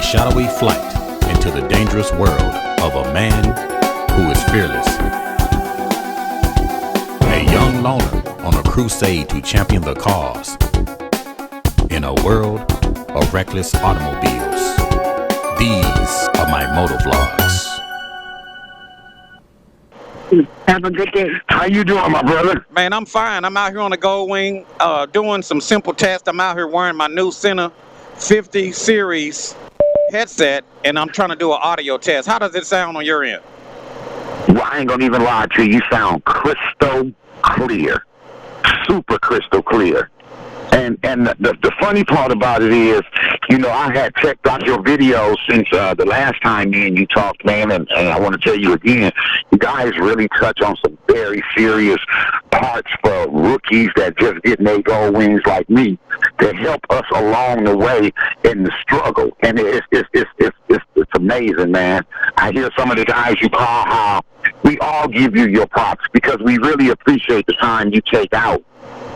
shadowy flight into the dangerous world of a man who is fearless. A young loner on a crusade to champion the cause in a world of reckless automobiles. These are my motovlogs. Have a good day. How you doing, my brother? Man, I'm fine. I'm out here on the Gold Wing doing some simple tests. I'm out here wearing my new Center 50 series headset, and I'm trying to do an audio test. How does it sound on your end? Well, I ain't gonna even lie to you. You sound crystal clear. Super crystal clear. And the funny part about it is, you know, I had checked out your videos since the last time me and you talked, man, and I want to tell you again, you guys really touch on some very serious parts for rookies that just getting their gold wings like me to help us along the way in the struggle. And it's amazing, man. I hear some of the guys you call how we all give you your props because we really appreciate the time you take out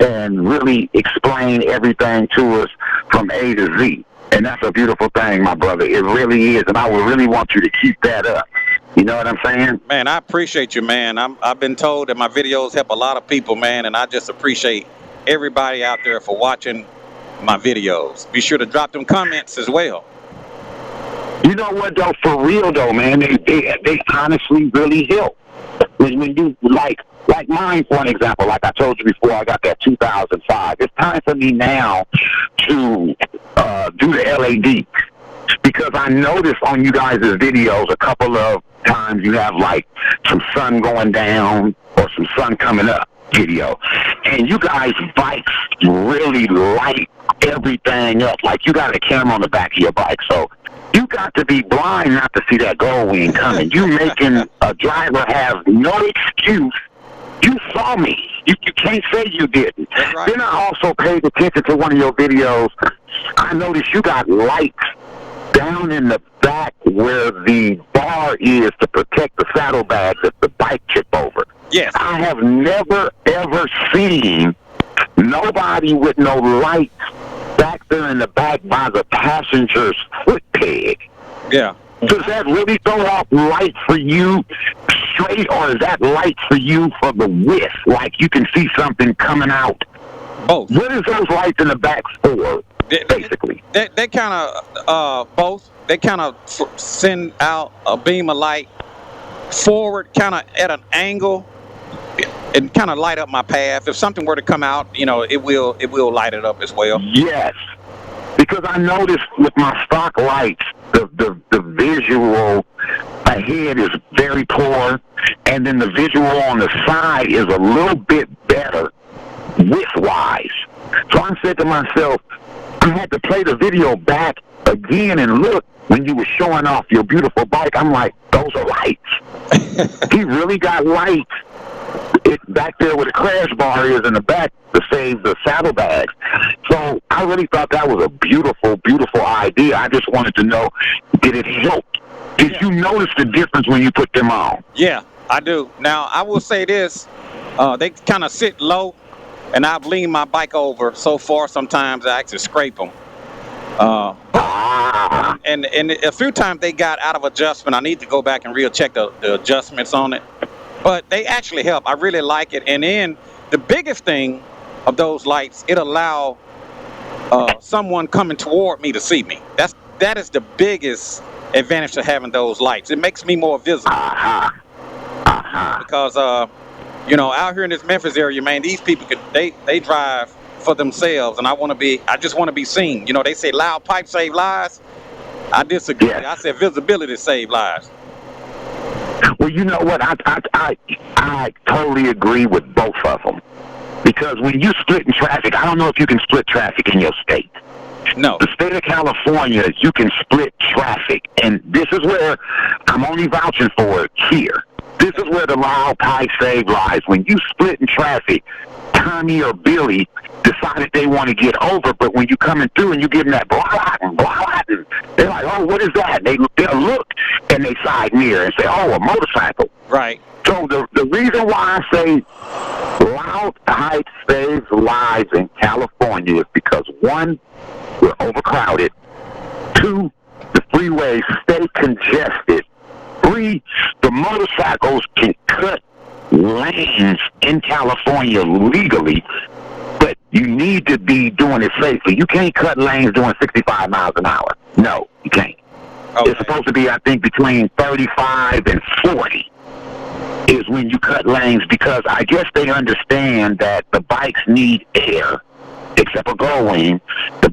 and really explain everything to us from A to Z. And that's a beautiful thing, my brother. It really is. And I would really want you to keep that up. You know what I'm saying? Man, I appreciate you, man. I've been told that my videos help a lot of people, man, and I just appreciate everybody out there for watching my videos. Be sure to drop them comments as well. You know what, though? For real, though, man, they honestly really help. When you, like mine, for an example, like I told you before, I got that 2005. It's time for me now to do the LAD because I noticed on you guys' videos a couple of times you have like some sun going down or some sun coming up video. And you guys' bikes really light everything up. Like you got a camera on the back of your bike, so you got to be blind not to see that gold wing coming. You making a driver have no excuse. You saw me. You can't say you didn't. Right. Then I also paid attention to one of your videos. I noticed you got lights down in the back where the bar is to protect the saddlebags if the bike tip over. Yes. I have never, ever seen nobody with no lights back there in the back by the passenger's foot peg. Yeah. Does that really throw off light for you straight, or is that light for you for the width? Like you can see something coming out? Both. What is those lights in the back for, basically? They kind of, both. They kind of send out a beam of light forward, kind of at an angle, and kind of light up my path. If something were to come out, you know, it will light it up as well. Yes, because I noticed with my stock lights, the visual ahead is very poor, and then the visual on the side is a little bit better width-wise. So I said to myself, I had to play the video back again and look when you were showing off your beautiful bike. I'm like, those are lights. He really got lights. It back there where the crash bar is in the back to save the saddlebags. So I really thought that was a beautiful, beautiful idea. I just wanted to know, did it help? Did you notice the difference when you put them on? Yeah, I do. Now, I will say this. They kind of sit low, and I've leaned my bike over so far sometimes I actually scrape them. And a few times they got out of adjustment. I need to go back and check the adjustments on it. But they actually help. I really like it. And then the biggest thing of those lights, it allow someone coming toward me to see me. That is the biggest advantage to having those lights. It makes me more visible. Because you know, out here in this Memphis area, man, these people they drive for themselves, and I just want to be seen. You know, they say loud pipes save lives. I disagree. Yes. I said visibility save lives. Well, you know what? I totally agree with both of them. Because when you split in traffic, I don't know if you can split traffic in your state. No. The state of California, you can split traffic. And this is where I'm only vouching for it here. This is where the loud pipe save lies. When you split in traffic, Tommy or Billy decided they want to get over, but when you coming through and you give them that blah, they're like, oh, what is that? They'll look and they side mirror and say, oh, a motorcycle. Right. So the reason why I say loud pipe saves lives in California is because, one, we're overcrowded. Two, the freeways stay congested. The motorcycles can cut lanes in California legally, but you need to be doing it safely. You can't cut lanes doing 65 miles an hour. No, you can't. Okay. It's supposed to be, I think, between 35 and 40 is when you cut lanes, because I guess they understand that the bikes need air, except for Gullwing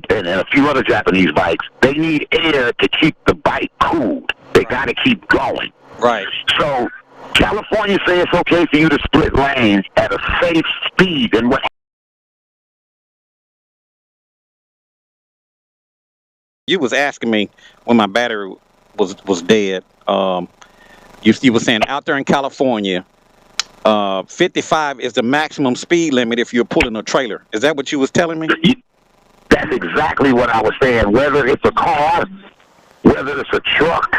and a few other Japanese bikes. They need air to keep the bike cooled. They got to keep going. Right. So California says it's okay for you to split lanes at a safe speed. And what You was asking me when my battery was dead. You were saying out there in California, 55 is the maximum speed limit if you're pulling a trailer. Is that what you was telling me? That's exactly what I was saying. Whether it's a car, whether it's a truck,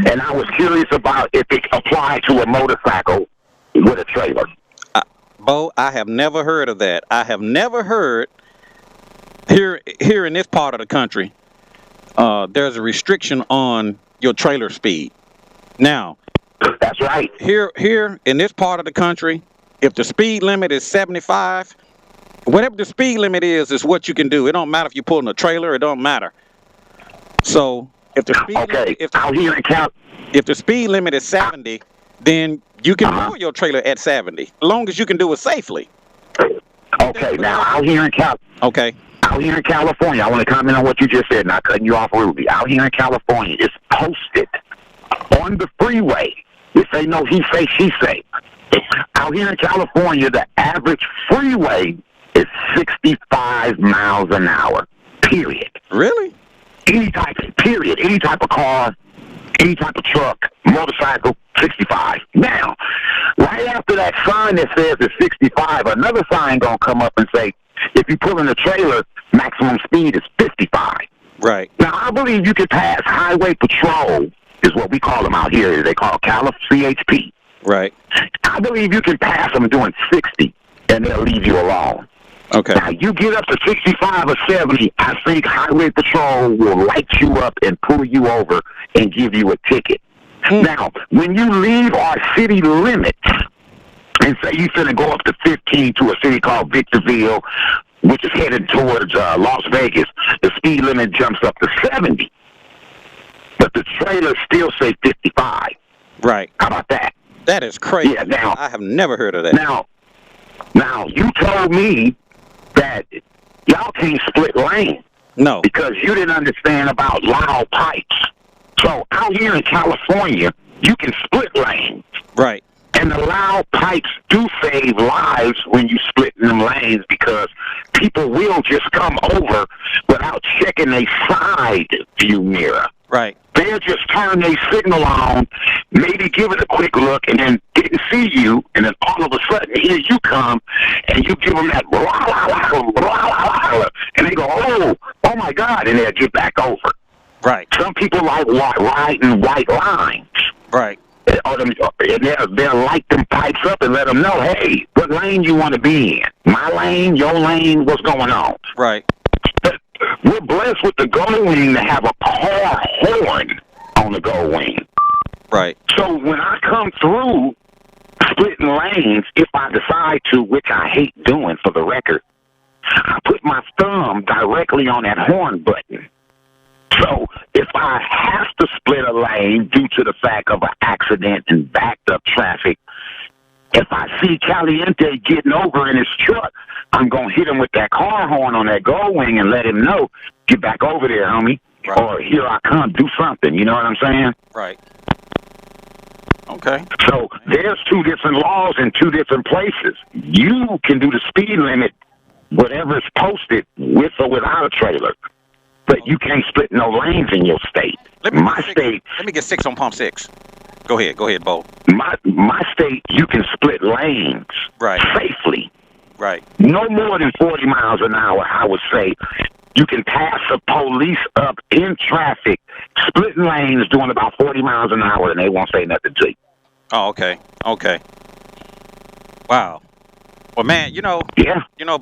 and I was curious about if it applied to a motorcycle with a trailer. Bo, I have never heard of that. I have never heard here in this part of the country. There's a restriction on your trailer speed. Now, that's right. Here in this part of the country, if the speed limit is 75, whatever the speed limit is what you can do. It don't matter if you're pulling a trailer. It don't matter. So if the speed if the speed limit is 70, then you can pull your trailer at 70, as long as you can do it safely. Okay, now out here in California, I want to comment on what you just said, not cutting you off, Ruby. Out here in California, it's posted on the freeway. This ain't no he say, she say. Out here in California, the average freeway is 65 miles an hour, period. Really? Any type of car, any type of truck, motorcycle, 65. Now, right after that sign that says it's 65, another sign gonna come up and say, if you pull in a trailer, maximum speed is 55. Right. Now, I believe you can pass highway patrol, is what we call them out here. They call CHP. Right. I believe you can pass them doing 60, and they'll leave you alone. Okay. Now, you get up to 65 or 70, I think highway patrol will light you up and pull you over and give you a ticket. Now, when you leave our city limits and say you're going to go up to 15 to a city called Victorville, which is headed towards Las Vegas, the speed limit jumps up to 70. But the trailers still say 55. Right. How about that? That is crazy. Yeah, now, I have never heard of that. Now, you told me that y'all can't split lanes. No. Because you didn't understand about loud pipes. So out here in California, you can split lanes. Right. And the loud pipes do save lives when you split them lanes, because people will just come over without checking their side view mirror. Right. They'll just turn their signal on, maybe give it a quick look, and then didn't see you, and then all of a sudden, here you come, and you give them that, and they go, oh my God, and they'll get back over. Right. Some people like riding white lines. Right. And they'll light them pipes up and let them know, hey, what lane you want to be in? My lane, your lane, what's going on? Right. But we're blessed with the Gullwing to have a car horn on the Gullwing. Right. So when I come through splitting lanes, if I decide to, which I hate doing for the record, I put my thumb directly on that horn button. So if I have to split a lane due to the fact of an accident and backed up traffic, if I see Caliente getting over in his truck, I'm going to hit him with that car horn on that Gullwing and let him know, get back over there, homie. Right. Or here I come, do something. You know what I'm saying? Right. Okay. So there's two different laws in two different places. You can do the speed limit, whatever is posted, with or without a trailer. But you can't split no lanes in your state. Let me get 6 on pump 6. Go ahead, Bo. My state, you can split lanes safely. Right. No more than 40 miles an hour, I would say. You can pass a police up in traffic, splitting lanes doing about 40 miles an hour, and they won't say nothing to you. Oh, okay. Wow. Well, man,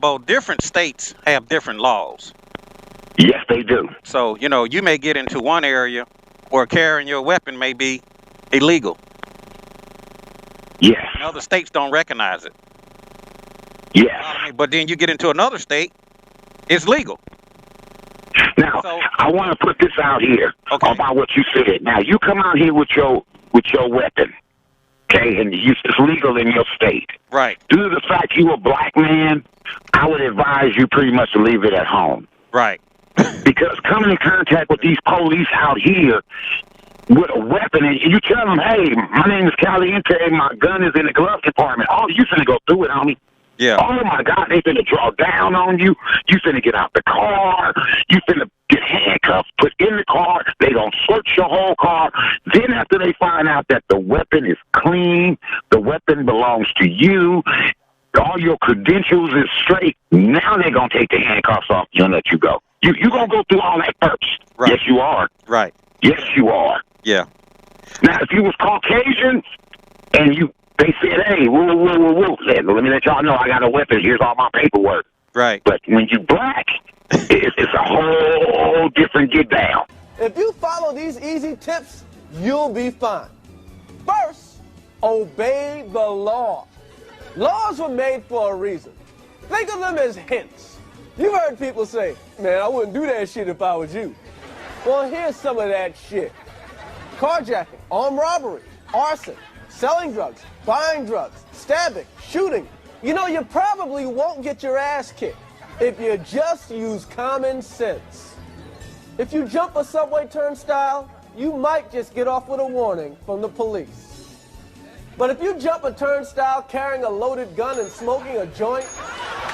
Bo, different states have different laws. Yes, they do. So, you may get into one area or carrying your weapon may be illegal. Yes. And other states don't recognize it. Yes. But then you get into another state, it's legal. Now, So- I want to put this out here about what you said. Now, you come out here with your weapon, okay, and it's legal in your state. Right. Due to the fact you're a black man, I would advise you pretty much to leave it at home. Right. Because coming in contact with these police out here with a weapon, and you tell them, hey, my name is Caliente, my gun is in the glove compartment. Oh, you finna go through it, homie. Yeah. Oh, my God, they finna draw down on you. You finna get out the car. You finna get handcuffs, put in the car. They gonna search your whole car. Then after they find out that the weapon is clean, the weapon belongs to you, all your credentials is straight, now they're gonna take the handcuffs off you and let you go. You gonna go through all that first. Right. Yes, you are. Right. Yes, you are. Yeah. Now, if you was Caucasian and they said, hey, woo, let me let y'all know I got a weapon. Here's all my paperwork. Right. But when you black, it's a whole different get down. If you follow these easy tips, you'll be fine. First, obey the law. Laws were made for a reason. Think of them as hints. You've heard people say, man, I wouldn't do that shit if I was you. Well, here's some of that shit. Carjacking, armed robbery, arson, selling drugs, buying drugs, stabbing, shooting. You know, you probably won't get your ass kicked if you just use common sense. If you jump a subway turnstile, you might just get off with a warning from the police. But if you jump a turnstile carrying a loaded gun and smoking a joint,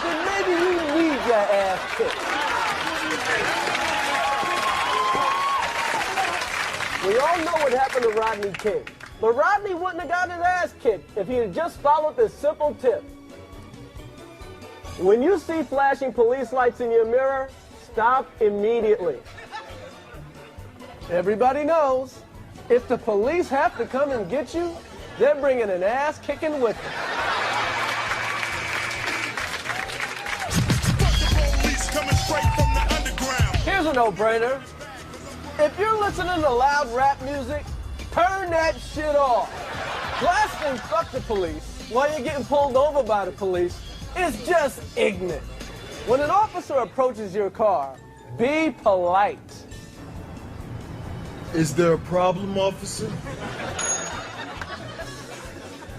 then maybe you need your ass kicked. We all know what happened to Rodney King, but Rodney wouldn't have gotten his ass kicked if he had just followed this simple tip. When you see flashing police lights in your mirror, stop immediately. Everybody knows, if the police have to come and get you, they're bringing an ass kicking with them. Here's a no-brainer. If you're listening to loud rap music, turn that shit off. Blasting fuck the police while you're getting pulled over by the police is just ignorant. When an officer approaches your car, be polite. Is there a problem, officer?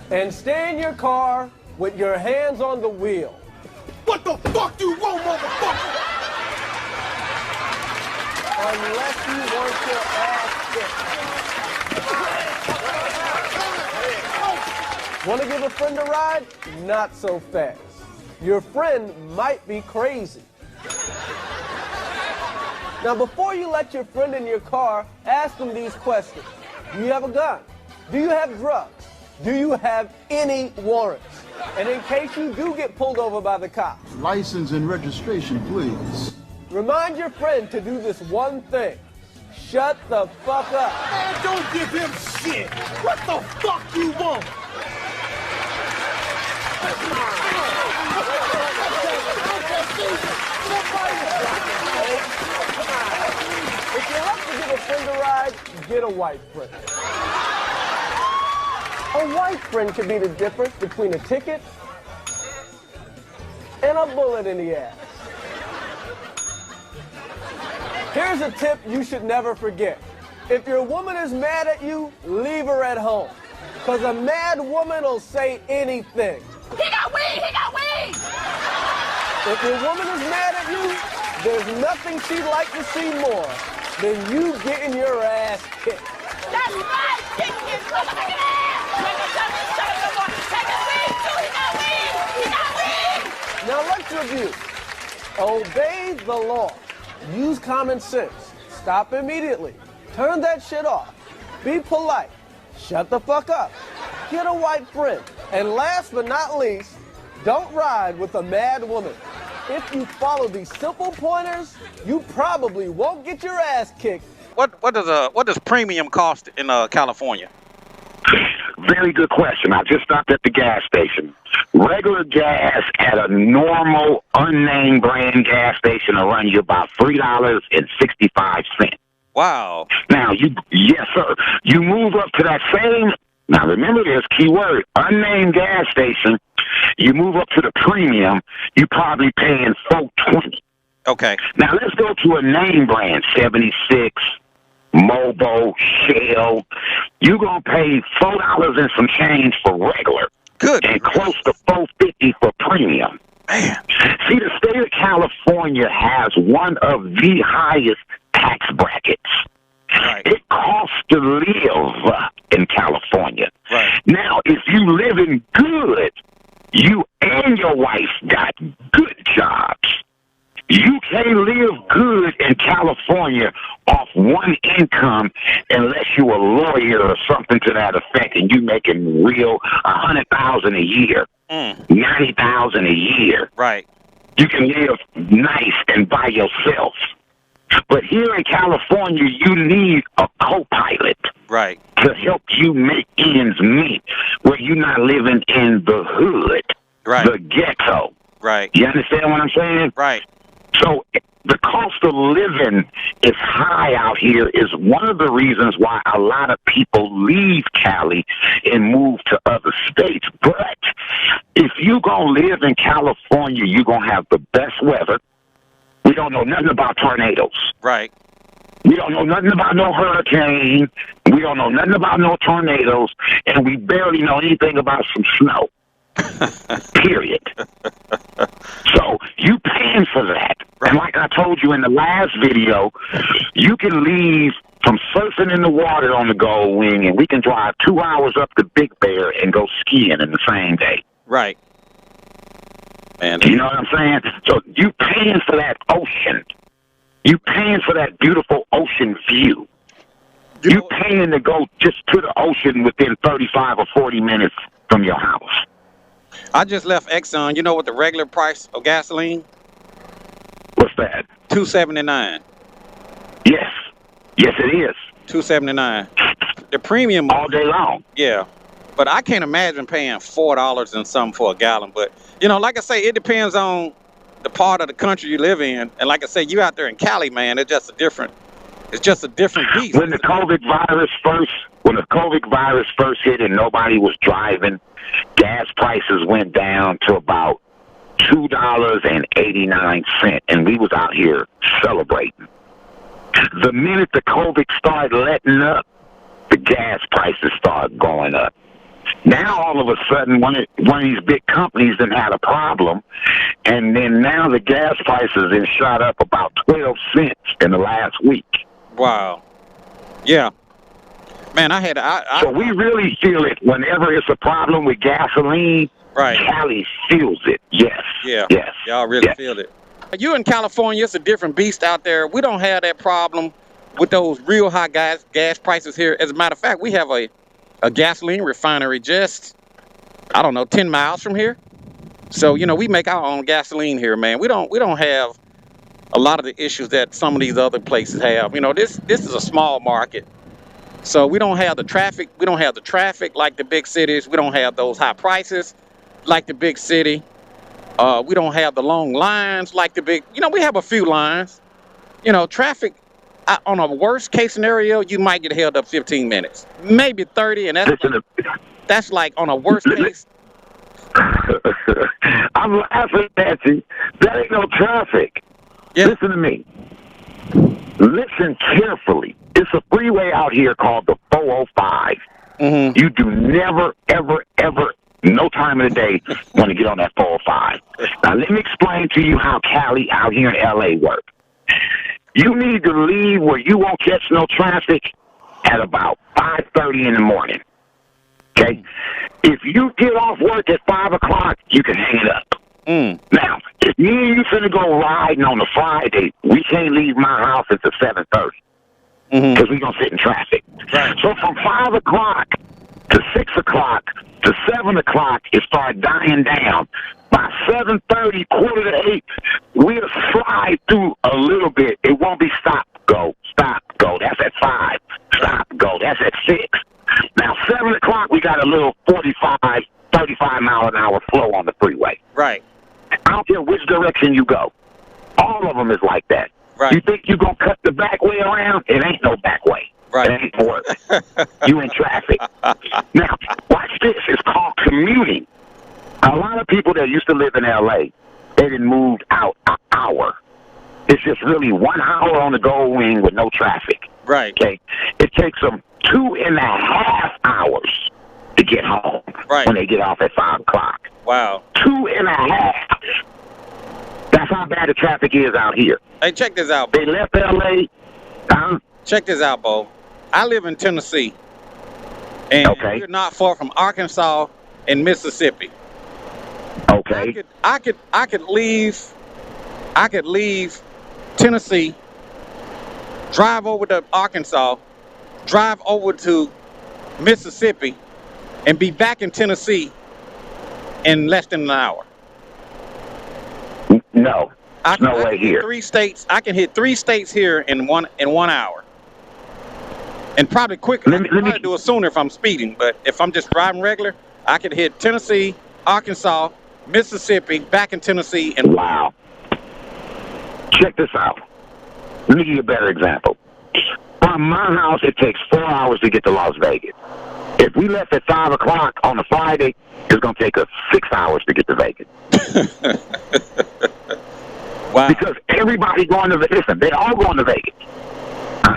And stay in your car with your hands on the wheel. What the fuck you want, motherfucker? Unless you want your ass kicked. Want to give a friend a ride? Not so fast. Your friend might be crazy. Now, before you let your friend in your car, ask them these questions. Do you have a gun? Do you have drugs? Do you have any warrants? And in case you do get pulled over by the cops, License and registration, please. remind your friend to do this one thing. Shut the fuck up. Man, don't give him shit. What the fuck you want? If you have to give a friend a ride, get a white friend. A white friend could be the difference between a ticket and a bullet in the ass. Here's a tip you should never forget. If your woman is mad at you, leave her at home. Because a mad woman will say anything. He got weed! He got weed! If your woman is mad at you, there's nothing she'd like to see more than you getting your ass kicked. That's right! Kick his motherfucking ass! Take his weed too! He got weed! He got weed! Now let's review. Obey the law. Use common sense. Stop immediately. Turn that shit off. Be polite. Shut the fuck up. Get a white friend. And last but not least, don't ride with a mad woman. If you follow these simple pointers, you probably won't get your ass kicked. What does premium cost in California? Very good question. I just stopped at the gas station. Regular gas at a normal, unnamed brand gas station will run you about $3.65. Wow. Now, yes, sir. You move up to that same, now remember this, key word, unnamed gas station. You move up to the premium, you probably paying $4.20. Okay. Now, let's go to a name brand, 76, Mobo, Shell. You're going to pay $4 and some change for regular. Good. And close to $4.50 for premium. Man. See, the state of California has one of the highest tax brackets. Right. It costs to live in California. Right. Now, if you living good, you and your wife got good jobs. You can't live good in California off one income unless you're a lawyer or something to that effect, and you making real $100,000 a year, $90,000 a year. Right. You can live nice and by yourself. But here in California, you need a co-pilot. Right. To help you make ends meet, where you're not living in the hood, Right. the ghetto. Right. You understand what I'm saying? Right. So the cost of living is high out here is one of the reasons why a lot of people leave Cali and move to other states. But if you're going to live in California, you're going to have the best weather. We don't know nothing about tornadoes. Right. We don't know nothing about no hurricane. We don't know nothing about no tornadoes. And we barely know anything about some snow. Period. So you paying for that. Right. And like I told you in the last video, you can leave from surfing in the water on the Gold Wing, and we can drive 2 hours up to Big Bear and go skiing in the same day. Right. Man. You know what I'm saying? So you paying for that ocean. You paying for that beautiful ocean view. You paying to go just to the ocean within 35 or 40 minutes from your house. I just left Exxon. You know what the regular price of gasoline? What's that? $2.79. Yes. Yes, it is. $2.79. The premium all day long. Yeah. But I can't imagine paying $4 and something for a gallon. But, you know, like I say, it depends on the part of the country you live in. And like I say, you out there in Cali, man, it's just a different beast. When the COVID virus first hit and nobody was driving, gas prices went down to about $2.89, and we was out here celebrating. The minute the COVID started letting up, the gas prices started going up. Now, all of a sudden, one of these big companies then had a problem, and then now the gas prices then shot up about 12 cents in the last week. Wow. Yeah. Man, So we really feel it whenever it's a problem with gasoline. Right. Cali feels it. Yes. Yeah. Yes. Y'all really feel it. You in California, it's a different beast out there. We don't have that problem with those real high gas prices here. As a matter of fact, we have a gasoline refinery just, 10 miles from here. So, you know, we make our own gasoline here, man. We don't have a lot of the issues that some of these other places have. You know, this is a small market. So we don't have the traffic. We don't have the traffic like the big cities. We don't have those high prices like the big city. We don't have the long lines like the big, we have a few lines. Traffic, on a worst case scenario, you might get held up 15 minutes, maybe 30. And that's like on a worst case. I'm laughing at you. That ain't no traffic. Yeah. Listen to me. Listen carefully. It's a freeway out here called the 405. Mm-hmm. You do never, ever, ever, no time of the day want to get on that 405. Now, let me explain to you how Cali out here in L.A. work. You need to leave where you won't catch no traffic at about 5:30 in the morning. Okay? If you get off work at 5 o'clock, you can hang it up. Now, if me and you finna go riding on a Friday, we can't leave my house until 7:30 because we gonna sit in traffic. Right. So from 5 o'clock to 6 o'clock to 7 o'clock, it started dying down. By 7:30, quarter to 8, we'll slide through a little bit. It won't be stop, go, stop, go. That's at 5. Stop, go. That's at 6. Now, 7 o'clock, we got a little 35 mile an hour flow on the freeway. Right. I don't care which direction you go. All of them is like that. Right. You think you're going to cut the back way around? It ain't no back way. Right. It ain't work. You in traffic. Now, watch this. It's called commuting. A lot of people that used to live in L.A., they didn't move out an hour. It's just really 1 hour on the Gold Wing with no traffic. Right. Okay? It takes them 2.5 hours to get home Right. when they get off at 5 o'clock. Wow. 2.5. That's how bad the traffic is out here. Hey, check this out, Bo. They left L.A. Check this out, Bo. I live in Tennessee, and Okay. we're not far from Arkansas and Mississippi. Okay. I could leave Tennessee, drive over to Arkansas, drive over to Mississippi, and be back in Tennessee in less than an hour. No. I No can way hit here. 3 states. I can hit 3 states here in one hour, and probably quicker. Let me- I can probably do it sooner if I'm speeding. But if I'm just driving regular, I could hit Tennessee, Arkansas, Mississippi, back in Tennessee, and Wow. Check this out. Let me give you a better example. From my house, it takes 4 hours to get to Las Vegas. If we left at 5 o'clock on a Friday, it's going to take us 6 hours to get to Vegas. wow. Because everybody going to Vegas. Listen, they all going to Vegas.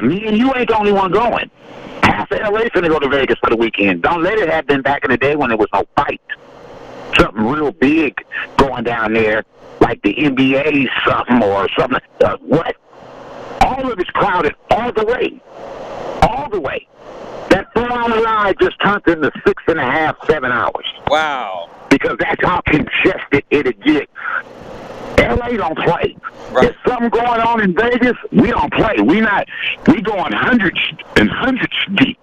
Me and you ain't the only one going. Half of LA finna go to Vegas for the weekend. Don't let it happen back in the day when there was no fight. Something real big going down there, like the NBA something or something. What? All of it's crowded all the way. All the way. That 4-hour ride just turns into 6.5, 7 hours. Wow. Because that's how congested it'll get. LA don't play. Right. There's something going on in Vegas, we don't play. We going hundreds and hundreds deep.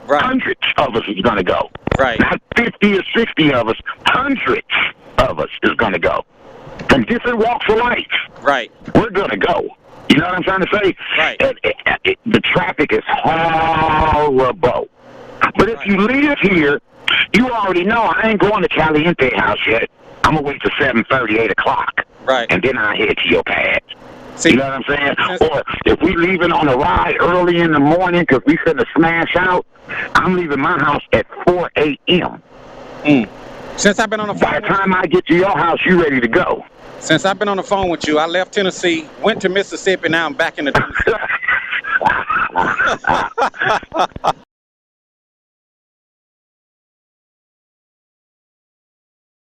Right. Hundreds of us is gonna go. Right. Not 50 or 60 of us. Hundreds of us is gonna go. From different walks of life. Right. We're gonna go. You know what I'm trying to say? Right. The traffic is horrible. But if you live here, you already know I ain't going to Caliente house yet. I'm going to wait till 7:30, 8 o'clock. Right. And then I head to your pad. See, You know what I'm saying? Or if we leaving on a ride early in the morning because we finna smash out, I'm leaving my house at 4 a.m. Since I've been on the phone By the with you, time I get to your house, you ready to go. since I've been on the phone with you, I left Tennessee, went to Mississippi, now I'm back in the Tennessee.